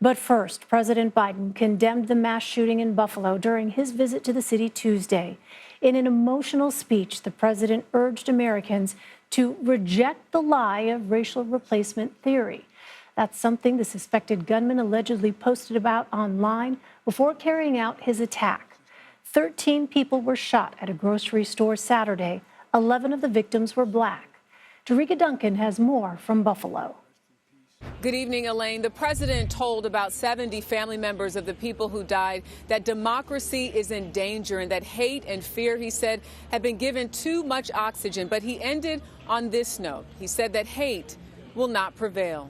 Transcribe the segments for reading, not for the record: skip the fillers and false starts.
But first, President Biden condemned the mass shooting in Buffalo during his visit to the city Tuesday. In an emotional speech, the president urged Americans to reject the lie of racial replacement theory. That's something the suspected gunman allegedly posted about online before carrying out his attack. 13 people were shot at a grocery store Saturday. 11 of the victims were black. Tarika Duncan has more from Buffalo. Good evening, Elaine. The president told about 70 family members of the people who died that democracy is in danger and that hate and fear, he said, have been given too much oxygen. But he ended on this note. He said that hate will not prevail.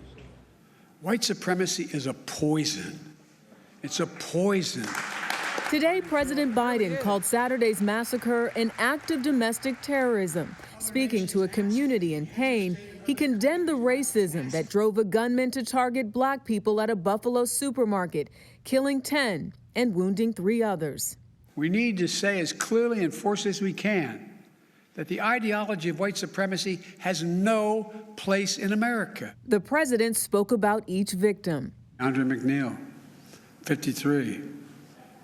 White supremacy is a poison. It's a poison. Today, President Biden called Saturday's massacre an act of domestic terrorism. Speaking to a community in pain, he condemned the racism that drove a gunman to target black people at a Buffalo supermarket, killing 10 and wounding 3 others. We need to say as clearly and forcefully as we can that the ideology of white supremacy has no place in America. The president spoke about each victim. Andre McNeil, 53,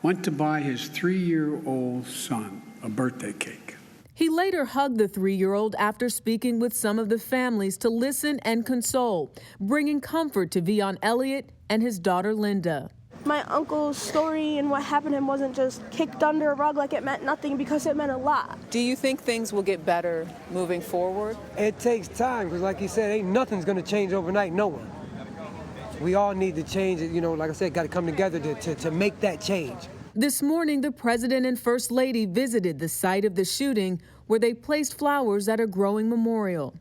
went to buy his 3-year-old son a birthday cake. He later hugged the 3-year-old after speaking with some of the families to listen and console, bringing comfort to Vion Elliott and his daughter Linda. My uncle's story and what happened to him wasn't just kicked under a rug like it meant nothing, because it meant a lot. Do you think things will get better moving forward? It takes time, because like you said, ain't nothing's going to change overnight, no one. We all need to change it, like I said, got to come together to make that change. This morning, the president and first lady visited the site of the shooting, where they placed flowers at a growing memorial.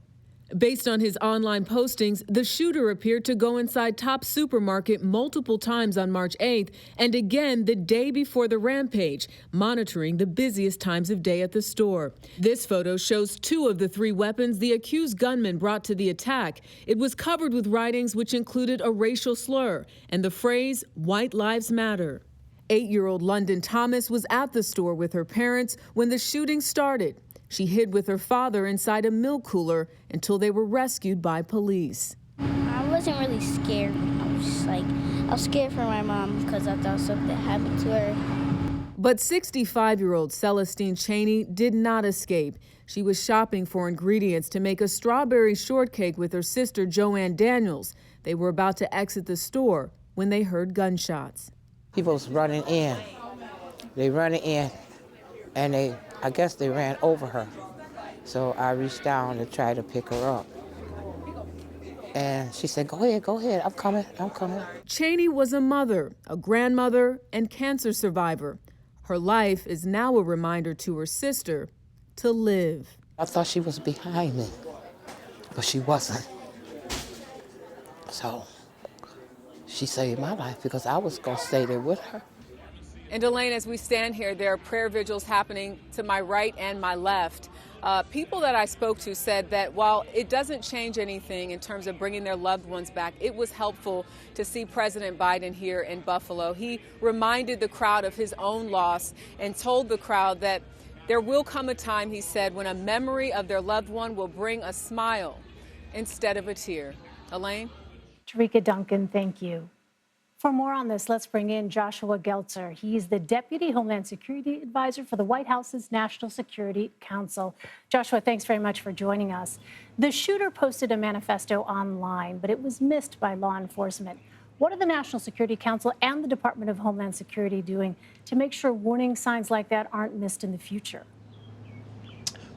Based on his online postings, the shooter appeared to go inside Tops Supermarket multiple times on March 8th and again the day before the rampage, monitoring the busiest times of day at the store. This photo shows 2 of the 3 weapons the accused gunman brought to the attack. It was covered with writings which included a racial slur and the phrase, "White Lives Matter." 8-year-old London Thomas was at the store with her parents when the shooting started. She hid with her father inside a milk cooler until they were rescued by police. I wasn't really scared. I was scared for my mom because I thought something happened to her. But 65-year-old Celestine Cheney did not escape. She was shopping for ingredients to make a strawberry shortcake with her sister Joanne Daniels. They were about to exit the store when they heard gunshots. People was running in. They running in, and I guess they ran over her. So I reached down to try to pick her up. And she said, go ahead, I'm coming. Cheney was a mother, a grandmother, and cancer survivor. Her life is now a reminder to her sister to live. I thought she was behind me, but she wasn't. So she saved my life because I was going to stay there with her. And Elaine, as we stand here, there are prayer vigils happening to my right and my left. People that I spoke to said that while it doesn't change anything in terms of bringing their loved ones back, it was helpful to see President Biden here in Buffalo. He reminded the crowd of his own loss and told the crowd that there will come a time, he said, when a memory of their loved one will bring a smile instead of a tear. Elaine? Tarika Duncan, thank you. For more on this, let's bring in Joshua Geltzer. He's the Deputy Homeland Security Advisor for the White House's National Security Council. Joshua, thanks very much for joining us. The shooter posted a manifesto online, but it was missed by law enforcement. What are the National Security Council and the Department of Homeland Security doing to make sure warning signs like that aren't missed in the future?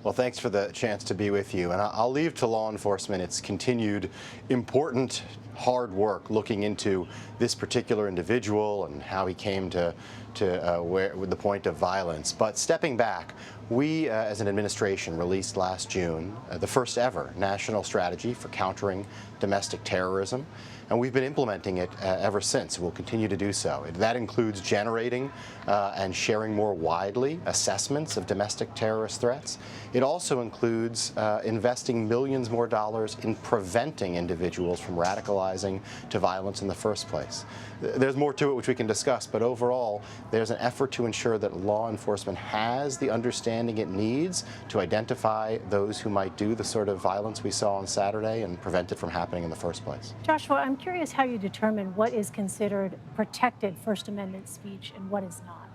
Well, thanks for the chance to be with you. And I'll leave to law enforcement its continued important, hard work looking into this particular individual and how he came to the point of violence. But stepping back, we as an administration released last June the first ever national strategy for countering domestic terrorism. And we've been implementing it ever since. We'll continue to do so. That includes generating and sharing more widely assessments of domestic terrorist threats. It also includes investing millions more dollars in preventing individuals from radicalizing to violence in the first place. There's more to it which we can discuss, but overall, there's an effort to ensure that law enforcement has the understanding it needs to identify those who might do the sort of violence we saw on Saturday and prevent it from happening in the first place. Joshua, I'm curious how you determine what is considered protected First Amendment speech and what is not.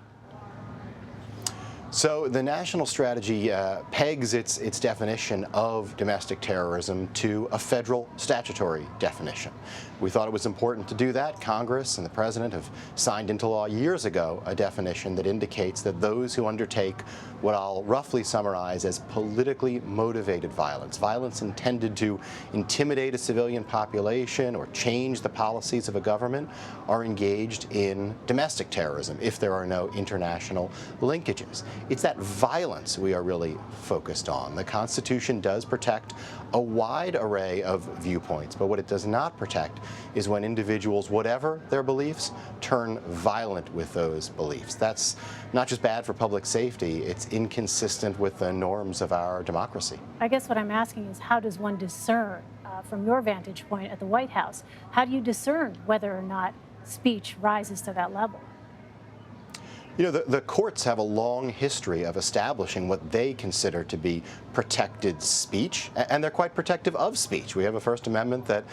So the national strategy pegs its definition of domestic terrorism to a federal statutory definition. We thought it was important to do that. Congress and the President have signed into law years ago a definition that indicates that those who undertake what I'll roughly summarize as politically motivated violence, violence intended to intimidate a civilian population or change the policies of a government, are engaged in domestic terrorism if there are no international linkages. It's that violence we are really focused on. The Constitution does protect a wide array of viewpoints, but what it does not protect is when individuals, whatever their beliefs, turn violent with those beliefs. That's not just bad for public safety, it's inconsistent with the norms of our democracy. I guess what I'm asking is, how does one discern, from your vantage point at the White House, how do you discern whether or not speech rises to that level? You know, the courts have a long history of establishing what they consider to be protected speech, and they're quite protective of speech. We have a First Amendment that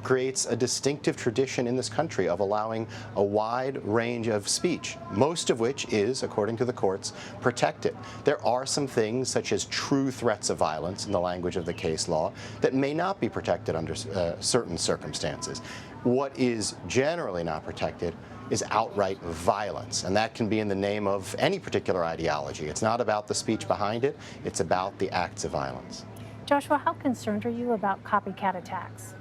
creates a distinctive tradition in this country of allowing a wide range of speech, most of which is, according to the courts, protected. There are some things, such as true threats of violence in the language of the case law, that may not be protected under certain circumstances. What is generally not protected is outright violence, and that can be in the name of any particular ideology. It's not about the speech behind it, it's about the acts of violence. Joshua, how concerned are you about copycat attacks?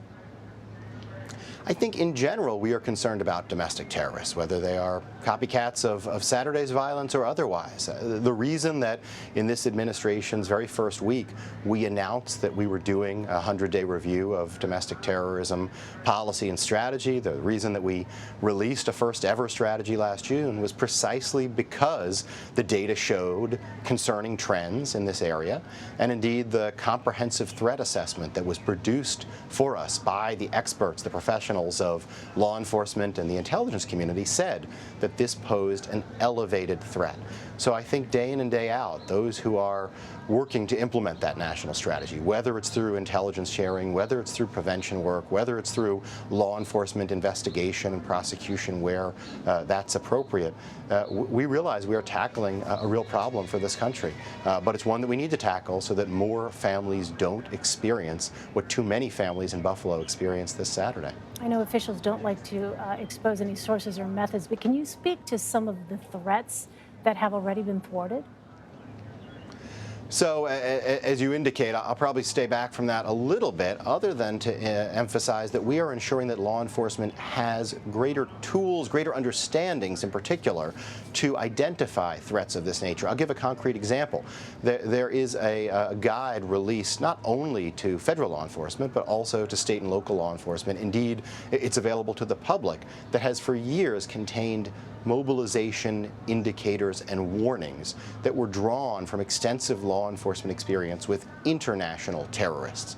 I think in general we are concerned about domestic terrorists, whether they are copycats of Saturday's violence or otherwise. The reason that in this administration's very first week we announced that we were doing a 100-day review of domestic terrorism policy and strategy, the reason that we released a first ever strategy last June, was precisely because the data showed concerning trends in this area, and indeed the comprehensive threat assessment that was produced for us by the experts, the professionals of law enforcement and the intelligence community, said that this posed an elevated threat. So I think day in and day out, those who are working to implement that national strategy, whether it's through intelligence sharing, whether it's through prevention work, whether it's through law enforcement investigation and prosecution where that's appropriate, we realize we are tackling a real problem for this country. But it's one that we need to tackle so that more families don't experience what too many families in Buffalo experienced this Saturday. I know officials don't like to expose any sources or methods, but can you speak to some of the threats that have already been thwarted? So, as you indicate, I'll probably stay back from that a little bit, other than to emphasize that we are ensuring that law enforcement has greater tools, greater understandings in particular, to identify threats of this nature. I'll give a concrete example. There is a guide released not only to federal law enforcement, but also to state and local law enforcement. Indeed, it's available to the public, that has for years contained mobilization indicators and warnings that were drawn from extensive law enforcement experience with international terrorists.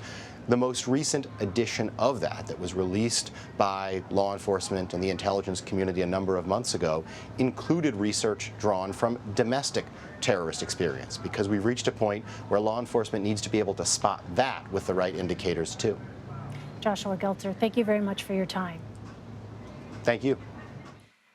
The most recent edition of that was released by law enforcement and the intelligence community a number of months ago, included research drawn from domestic terrorist experience, because we've reached a point where law enforcement needs to be able to spot that with the right indicators too. Joshua Geltzer, thank you very much for your time. Thank you.